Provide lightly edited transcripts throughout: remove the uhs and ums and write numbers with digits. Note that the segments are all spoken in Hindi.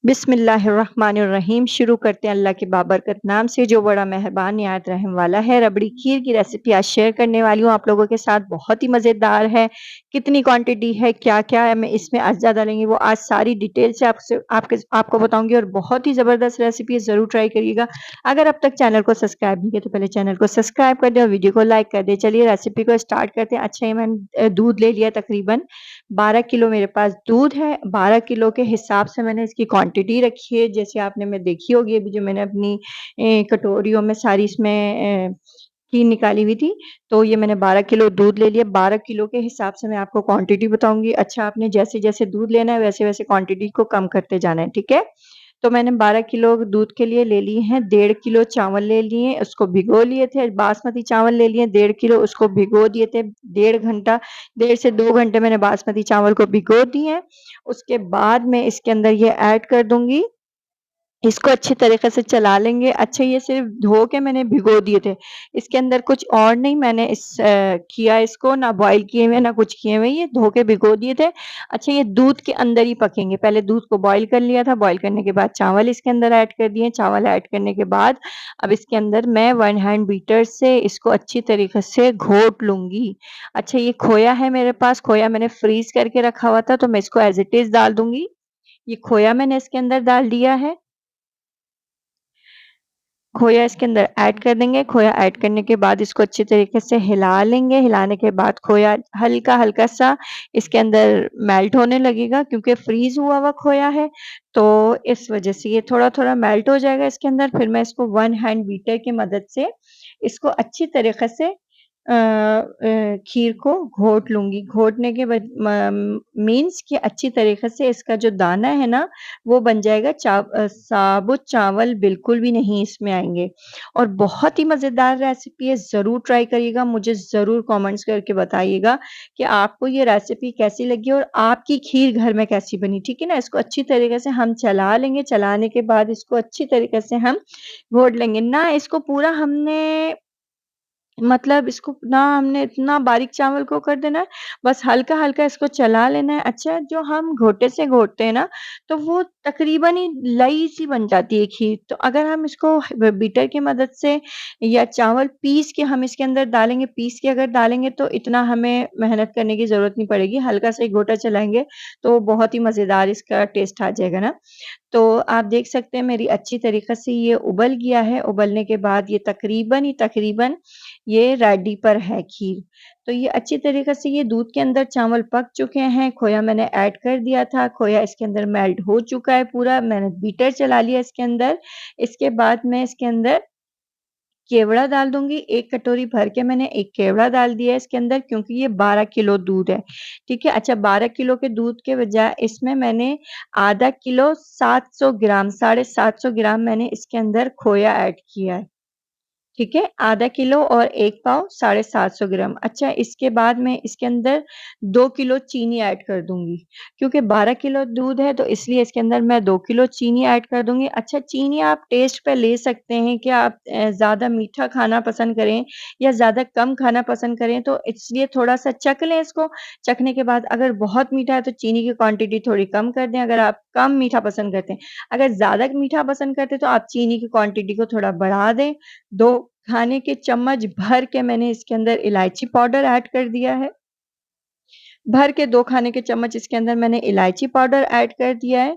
बिस्मिल्लाहिर्रहमानिर्रहीम। शुरू करते हैं अल्लाह के बाबरकत नाम से जो बड़ा मेहरबान निहायत रहम वाला है। रबड़ी खीर की रेसिपी आज शेयर करने वाली हूँ आप लोगों के साथ। बहुत ही मज़ेदार है। कितनी क्वांटिटी है, क्या-क्या है मैं इसमें अज्जा डालेंगे वो आज सारी डिटेल से आपको बताऊँगी और बहुत ही ज़बरदस्त रेसिपी है, ज़रूर ट्राई करिएगा। अगर अब तक चैनल को सब्सक्राइब नहीं किया तो पहले चैनल को सब्सक्राइब कर दें और वीडियो को लाइक कर दें। चलिए रेसिपी को स्टार्ट करते हैं। अच्छा, ये मैंने दूध ले लिया, तकरीबन 12 किलो मेरे पास दूध है। 12 किलो के हिसाब से मैंने इसकी क्वांटिटी रखी है, जैसे आपने में देखी होगी अभी जो मैंने अपनी कटोरियों में सारी इसमें खीर निकाली हुई थी। तो ये मैंने 12 किलो दूध ले लिया। 12 किलो के हिसाब से मैं आपको क्वांटिटी बताऊँगी। अच्छा, आपने जैसे-जैसे दूध लेना है वैसे-वैसे क्वांटिटी को कम करते जाना है, ठीक है? तो मैंने 12 किलो दूध के लिए ले लिए हैं 1.5 किलो चावल ले लिए, उसको भिगो लिए थे। बासमती चावल ले लिए 1.5 किलो, उसको भिगो दिए थे 1.5 घंटा, 1.5 से 2 घंटे मैंने बासमती चावल को भिगो दिए हैं। उसके बाद मैं इसके अंदर ये ऐड कर दूँगी, इसको अच्छी तरीके से चला लेंगे। अच्छा, ये सिर्फ़ धो के मैंने भिगो दिए थे। इसके अंदर कुछ और नहीं मैंने किया इसको, ना बॉयल किए हुए ना कुछ किए हुए, ये धो के भिगो दिए थे। अच्छा, ये दूध के अंदर ही पकेंगे। पहले दूध को बॉयल कर लिया था, बॉयल करने के बाद चावल इसके अंदर ऐड कर दिए। चावल ऐड करने के बाद अब इसके अंदर मैं वन हैंड बीटर से इसको अच्छी तरीके से घोट लूँगी। अच्छा, ये खोया है मेरे पास, खोया मैंने फ्रीज़ करके रखा हुआ था तो मैं इसको एज़ इट इज़ डाल दूँगी। ये खोया मैंने इसके अंदर डाल दिया है। खोया इसके अंदर ऐड कर देंगे। खोया ऐड करने के बाद इसको अच्छी तरीके से हिला लेंगे। हिलाने के बाद खोया हल्का-हल्का सा इसके अंदर मेल्ट होने लगेगा, क्योंकि फ्रीज़ हुआ हुआ खोया है, तो इस वज़ह से ये थोड़ा-थोड़ा मेल्ट हो जाएगा इसके अंदर। फिर मैं इसको वन हैंड बीटर की मदद से इसको अच्छी तरीके से खीर को घोट लूँगी। घोटने के बाद मीन्स कि अच्छी तरीके से इसका जो दाना है ना, वो बन जाएगा। साबुत चावल बिल्कुल भी नहीं इसमें आएँगे और बहुत ही मज़ेदार रेसिपी है, ज़रूर ट्राई करिएगा। मुझे ज़रूर कमेंट्स करके बताइएगा कि आपको ये रेसिपी कैसी लगी और आपकी खीर घर में कैसी बनी, ठीक है ना? इसको अच्छी तरीके से हम चला लेंगे, चलाने के बाद इसको अच्छी तरीके से हम घोट लेंगे। ना इसको पूरा हमने, मतलब इसको ना हमने इतना बारीक चावल को कर देना है, बस हल्का-हल्का इसको चला लेना है। अच्छा, जो हम घोटे से घोटते हैं ना, तो वो तकरीबन ही लई-सी बन जाती है खीर। तो अगर हम इसको बीटर की मदद से या चावल पीस के हम इसके अंदर डालेंगे, पीस के अगर डालेंगे तो इतना हमें मेहनत करने की ज़रूरत नहीं पड़ेगी। हल्का सा एक घोटा चलाएँगे, तो बहुत ही मज़ेदार इसका टेस्ट आ जाएगा ना। तो आप देख सकते हैं मेरी अच्छी तरीक़े से ये उबल गया है। उबलने के बाद ये तकरीबन ये रेडी पर है खीर। तो ये अच्छी तरीक़े से ये दूध के अंदर चावल पक चुके हैं, खोया मैंने ऐड कर दिया था, खोया इसके अंदर मेल्ट हो चुका है पूरा, मैंने बीटर चला लिया इसके अंदर। इसके बाद मैं इसके अंदर केवड़ा डाल दूँगी। 1 कटोरी भर के मैंने 1 केवड़ा डाल दिया है इसके अंदर, क्योंकि ये 12 किलो दूध है, ठीक है? अच्छा, 12 किलो के दूध के बजाय इसमें मैंने आधा किलो 700 ग्राम, साढ़े 700 ग्राम मैंने इसके अंदर खोया ऐड किया है। ठीक है? आधा किलो और 1 पाव 750 ग्राम। अच्छा, इसके बाद मैं इसके अंदर 2 किलो चीनी ऐड कर दूँगी, क्योंकि 12 किलो दूध है तो इसलिए इसके अंदर मैं 2 किलो चीनी ऐड कर दूँगी। अच्छा, चीनी आप टेस्ट पे ले सकते हैं कि आप ज़्यादा मीठा खाना पसंद करें या ज़्यादा कम खाना पसंद करें, तो इसलिए थोड़ा-सा चख लें इसको। चखने के बाद अगर बहुत मीठा है तो चीनी की क्वांटिटी थोड़ी कम कर दें, अगर आप कम मीठा पसंद करते हैं। अगर ज़्यादा मीठा पसंद करते हैं तो आप चीनी की क्वांटिटी को थोड़ा बढ़ा दें। 2 खाने के चम्मच भर के मैंने इसके अंदर इलायची पाउडर ऐड कर दिया है। भर के 2 खाने के चम्मच इसके अंदर मैंने इलायची पाउडर ऐड कर दिया है।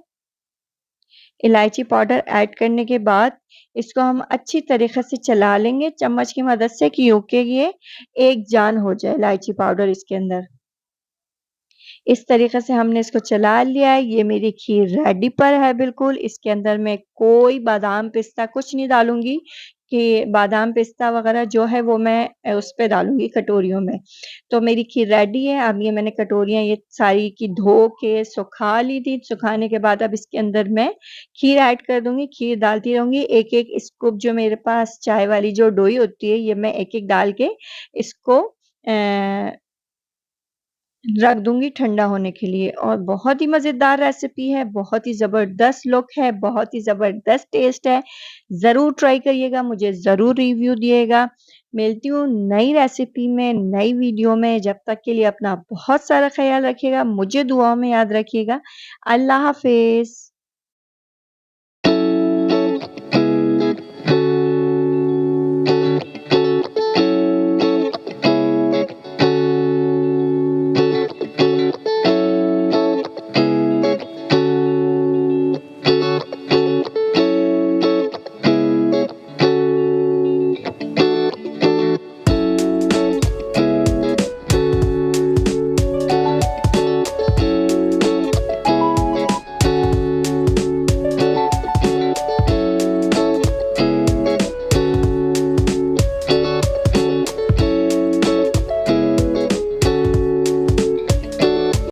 इलायची पाउडर ऐड करने के बाद इसको हम अच्छी तरीक़े से चला लेंगे चम्मच की मदद से, क्योंकि ये एक जान हो जाए इलायची पाउडर इसके अंदर। इस तरीक़े से हमने इसको चला लिया है। ये मेरी खीर रेडी पर है बिल्कुल। इसके अंदर मैं कोई बादाम, पिस्ता कुछ नहीं डालूँगी कि बादाम, पिस्ता वग़ैरह जो है वो मैं उस पे डालूँगी कटोरियों में। तो मेरी खीर रेडी है। अब ये मैंने कटोरियाँ ये सारी की धो के सुखा ली थी। सुखाने के बाद अब इसके अंदर मैं खीर ऐड कर दूँगी, खीर डालती रहूँगी। एक-एक स्कूप जो मेरे पास चाय वाली जो डोई होती है, ये मैं एक-एक डाल के इसको रख दूँगी ठंडा होने के लिए, और बहुत ही मज़ेदार रेसिपी है, बहुत ही ज़बरदस्त लुक है, बहुत ही ज़बरदस्त टेस्ट है। ज़रूर ट्राई करिएगा, मुझे ज़रूर रिव्यू दिएगा। मिलती हूँ नई रेसिपी में, नई वीडियो में। जब तक के लिए अपना बहुत सारा ख़्याल रखिएगा, मुझे दुआओं में याद रखिएगा। अल्लाह हाफ़िज़।